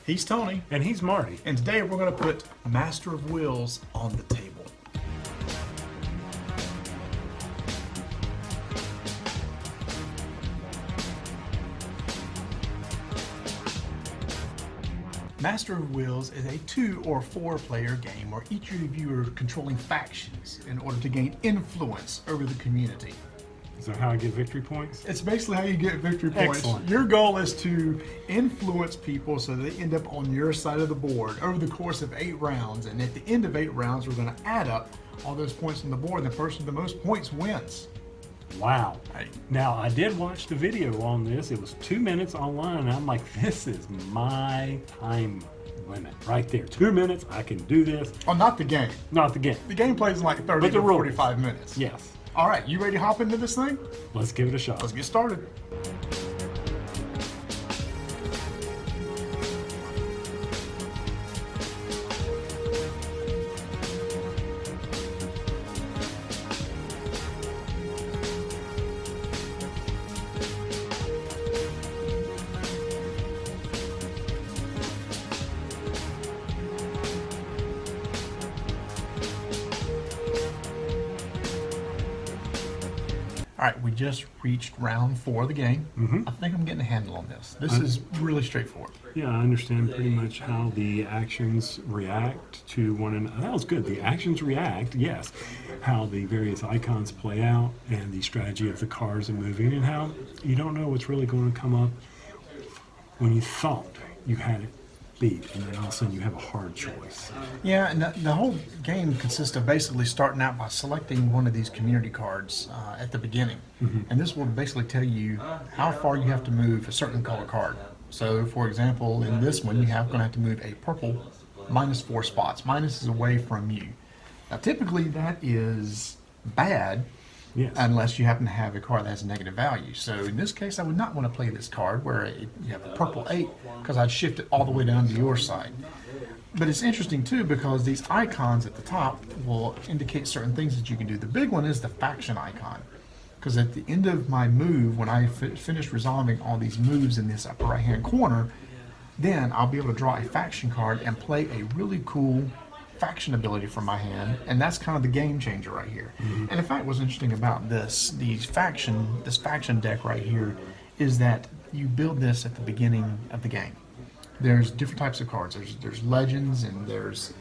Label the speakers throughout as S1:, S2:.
S1: He's Tony.
S2: And he's Marty.
S1: And today we're going to put Master of Wheels on the table. Master of Wheels is a 2 or 4 player game where each of you are controlling factions in order to gain influence over the community.
S2: Is that how I get victory points?
S1: It's basically how you get victory points.
S2: Excellent.
S1: Your goal is to influence people so they end up on your side of the board over the course of 8 rounds. And at the end of 8 rounds, we're going to add up all those points on the board. And the person with the most points wins.
S2: Wow.
S1: Right.
S2: Now, I did watch the video on this. It was 2 minutes online, and I'm like, this is my time limit right there. 2 minutes, I can do this.
S1: Oh, not the game.
S2: Not the game.
S1: The game plays in like 30 to 45 minutes.
S2: Yes.
S1: All right, you ready to hop into this thing?
S2: Let's give it a shot.
S1: Let's get started. All right, we just reached round 4 of the game. I think I'm getting a handle on this. This is really straightforward.
S2: Yeah, I understand pretty much how the actions react to one another. That was good. The actions react, yes. How the various icons play out and the strategy of the cars and moving, and how you don't know what's really going to come up when you thought you had it beat, and then all of a sudden you have a hard choice.
S1: Yeah, and the whole game consists of basically starting out by selecting one of these community cards at the beginning. And this will basically tell you how far you have to move a certain color card. So, for example, in this one, you going to have to move a purple -4 spots. Minus is away from you. Now, typically that is bad.
S2: Yes.
S1: Unless you happen to have a card that has a negative value. So in this case, I would not want to play this card where you have a purple 8 because I'd shift it all the way down to your side. But it's interesting too because these icons at the top will indicate certain things that you can do. The big one is the faction icon. Because at the end of my move, when I finish resolving all these moves in this upper right hand corner, then I'll be able to draw a faction card and play a really cool faction ability from my hand, and that's kind of the game changer right here. And in fact, what's interesting about this faction deck right here is that you build this at the beginning of the game. There's different types of cards. There's legends, and there's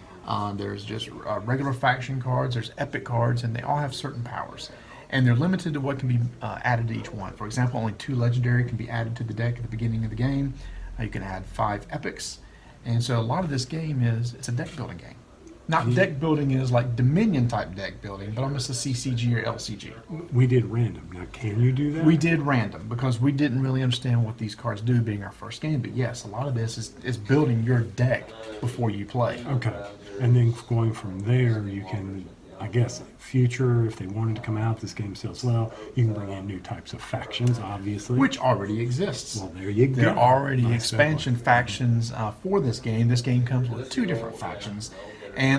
S1: just regular faction cards. There's epic cards, and they all have certain powers. And they're limited to what can be added to each one. For example, only 2 legendary can be added to the deck at the beginning of the game. You can add 5 epics, and so a lot of this game it's a deck building game. Not deck building is like Dominion type deck building, but almost a CCG or LCG.
S2: We did random. Now, can you do that?
S1: We did random because we didn't really understand what these cards do being our first game. But yes, a lot of this is building your deck before you play.
S2: Okay. And then going from there, you can, I guess, future, if they wanted to come out, this game sells well, you can bring in new types of factions, obviously.
S1: Which already exists.
S2: Well, there you go.
S1: There are already
S2: Nice
S1: expansion factions for this game. This game comes with 2 different factions.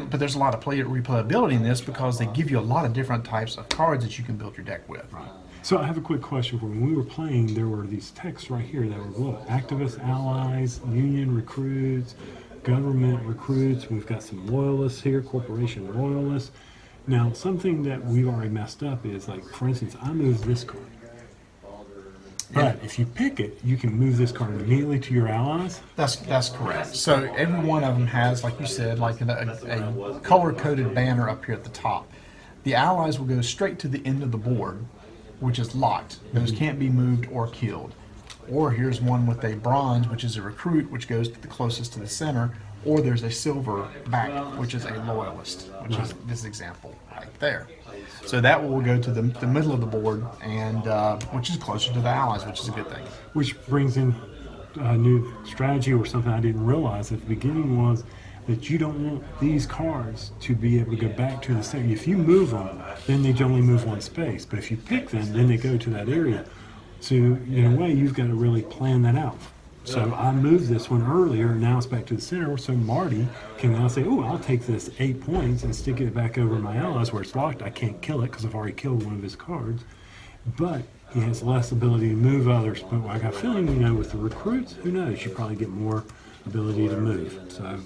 S1: But there's a lot of replayability in this because they give you a lot of different types of cards that you can build your deck with.
S2: Right. So I have a quick question for you. When we were playing, there were these texts right here that were activist allies, union recruits, government recruits. We've got some loyalists here, corporation loyalists. Now, something that we've already messed up is, like, for instance, I moved this card. But if you pick it, you can move this card immediately to your allies?
S1: That's correct. So every one of them has, like you said, like a color-coded banner up here at the top. The allies will go straight to the end of the board, which is locked. Those can't be moved or killed. Or here's one with a bronze, which is a recruit, which goes to the closest to the center. Or there's a silver back, which is a loyalist, which is this example right there. So that will go to the middle of the board, and which is closer to the allies, which is a good thing.
S2: Which brings in a new strategy, or something I didn't realize at the beginning, was that you don't want these cards to be able to go back to the center. If you move them, then they only move 1 space. But if you pick them, then they go to that area. So in a way, you've got to really plan that out. So I moved this one earlier, and now it's back to the center, so Marty can now say, oh, I'll take this 8 points and stick it back over my allies where it's locked. I can't kill it because I've already killed one of his cards. But he has less ability to move others. But I got a feeling, with the recruits, who knows? You probably get more ability to move. So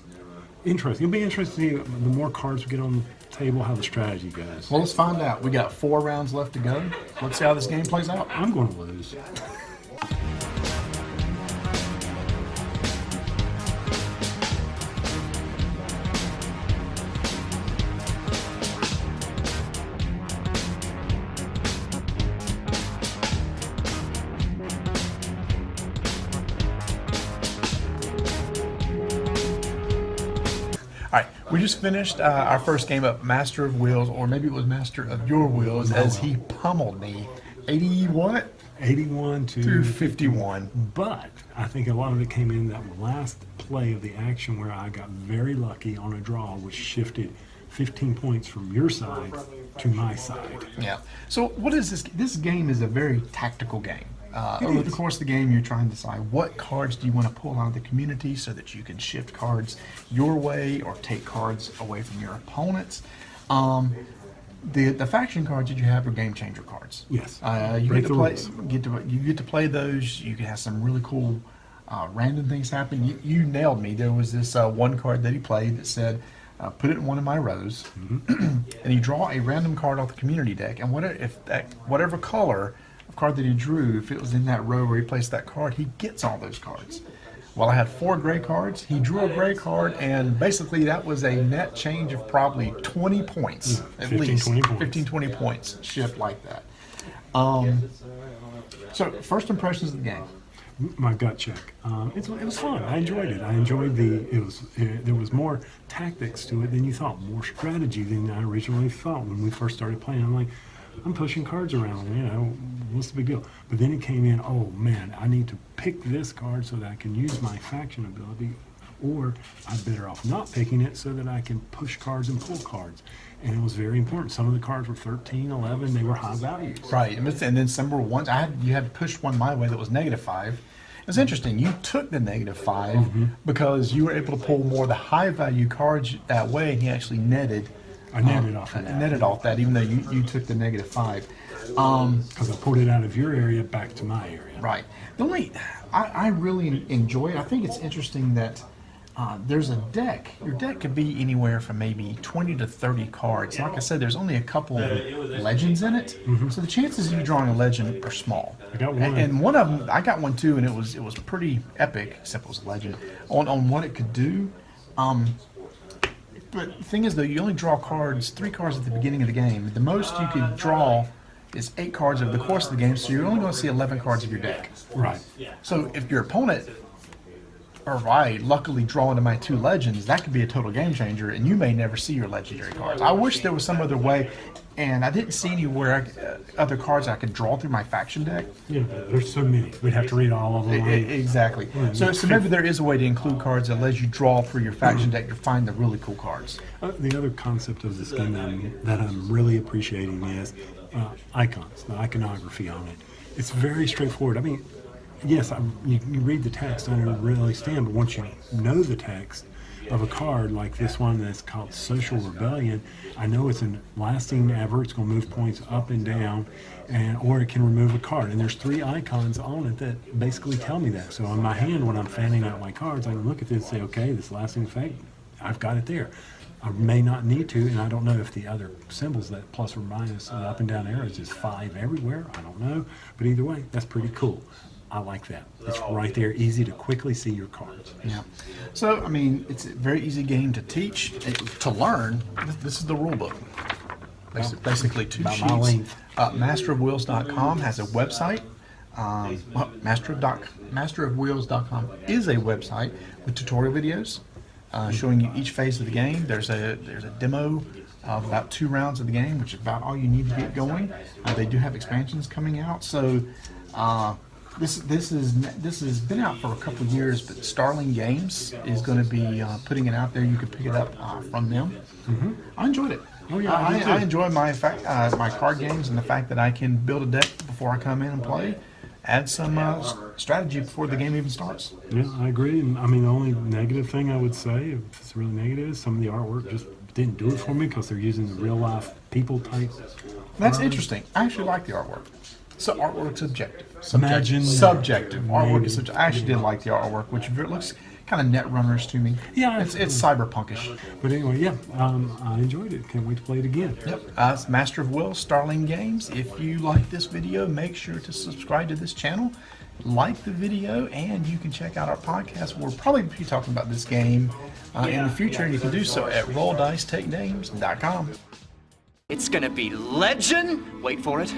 S2: interesting. It'll be interesting to see the more cards we get on the table, how the strategy goes.
S1: Well, let's find out. We got 4 rounds left to go. Let's see how this game plays out.
S2: I'm going to lose.
S1: All right, we just finished our first game of Master of Wheels, or maybe it was Master of Your Wheels, as he pummeled me. 80 what?
S2: 81
S1: To 51.
S2: But I think a lot of it came in that last play of the action where I got very lucky on a draw, which shifted 15 points from your side to my side.
S1: Yeah. So what is this? This game is a very tactical game. Over the
S2: is.
S1: course of the game, you're trying to decide what cards do you want to pull out of the community so that you can shift cards your way or take cards away from your opponents. The faction cards that you have are game changer cards.
S2: Yes.
S1: You
S2: Break
S1: get to
S2: the
S1: play.
S2: rules.
S1: You get to play those. You can have some really cool random things happen. You nailed me. There was this one card that he played that said, "Put it in one of my rows," and you draw a random card off the community deck, and whatever color of card that he drew, if it was in that row where he placed that card, he gets all those cards. Well, I had 4 gray cards. He drew a gray card, and basically that was a net change of probably 20 points, at
S2: 15,
S1: least
S2: 20 points.
S1: 15, 20 points shift like that. So, first impressions of the game.
S2: My gut check. It was fun. I enjoyed it. I enjoyed there was more tactics to it than you thought, more strategy than I originally thought when we first started playing. I'm like, I'm pushing cards around, what's the big deal? But then it came in, oh man, I need to pick this card so that I can use my faction ability, or I'm better off not picking it so that I can push cards and pull cards. And it was very important. Some of the cards were 13, 11, they were high values.
S1: Right, and then some were ones. You had to push one my way that was -5. It's interesting. You took the -5 because you were able to pull more of the high value cards that way, and he actually netted.
S2: I netted off of that.
S1: Netted off that, even though you took the -5.
S2: Because I pulled it out of your area back to my area.
S1: Right. I really enjoy it. I think it's interesting that there's a deck. Your deck could be anywhere from maybe 20 to 30 cards. Like I said, there's only a couple legends in it, so the chances of you drawing a legend are small.
S2: I got one.
S1: And one of them, I got one too, and it was pretty epic, except it was a legend, on what it could do. But the thing is, though, you only draw 3 cards at the beginning of the game. The most you could draw is 8 cards over the course of the game, so you're only going to see 11 cards of your deck.
S2: Right.
S1: So if your opponent, or if I luckily draw into my 2 legends, that could be a total game changer, and you may never see your legendary cards. I wish there was some other way, and I didn't see anywhere other cards I could draw through my faction deck.
S2: Yeah, there's so many. We'd have to read all of them.
S1: Exactly. So maybe there is a way to include cards that lets you draw through your faction deck to find the really cool cards.
S2: The other concept of this game that I'm really appreciating is icons, the iconography on it. It's very straightforward. I mean, yes, you read the text, I don't really understand, but once you know the text of a card like this one that's called Social Rebellion, I know it's a lasting ever. It's going to move points up and down, or it can remove a card. And there's 3 icons on it that basically tell me that. So on my hand, when I'm fanning out my cards, I can look at this and say, okay, this lasting effect, I've got it there. I may not need to, and I don't know if the other symbols, that plus or minus and up and down arrows, is 5 everywhere. I don't know. But either way, that's pretty cool. I like that. It's right there, easy to quickly see your cards.
S1: Yeah. So, I mean, it's a very easy game to teach, to learn. This is the rule book. Basically 2
S2: about my
S1: sheets.
S2: length.
S1: Masterofwheels.com has a website. Masterofwheels.com is a website with tutorial videos showing you each phase of the game. There's a demo of about 2 rounds of the game, which is about all you need to get going. They do have expansions coming out, so this has been out for a couple of years. But Starling Games is going to be putting it out there. You can pick it up from them. I enjoyed it.
S2: Oh, yeah,
S1: I enjoy my card games, and the fact that I can build a deck before I come in and play. Add some strategy before the game even starts.
S2: Yeah, I agree. And I mean, the only negative thing I would say, if it's really negative, is some of the artwork just didn't do it for me because they're using the real life people type.
S1: That's interesting. I actually like the artwork. So artwork's subjective.
S2: Imagine
S1: Subjective. Artwork is subjective. I actually did like the artwork, which looks kind of net runners to me.
S2: Yeah,
S1: it's cyberpunkish.
S2: But anyway, yeah, I enjoyed it. Can't wait to play it again.
S1: Yep. It's Master of Will, Starling Games. If you like this video, make sure to subscribe to this channel, like the video, and you can check out our podcast. We'll probably be talking about this game in the future, and you can do so at rolldicetakenames.com.
S3: It's gonna be legend. Wait for it.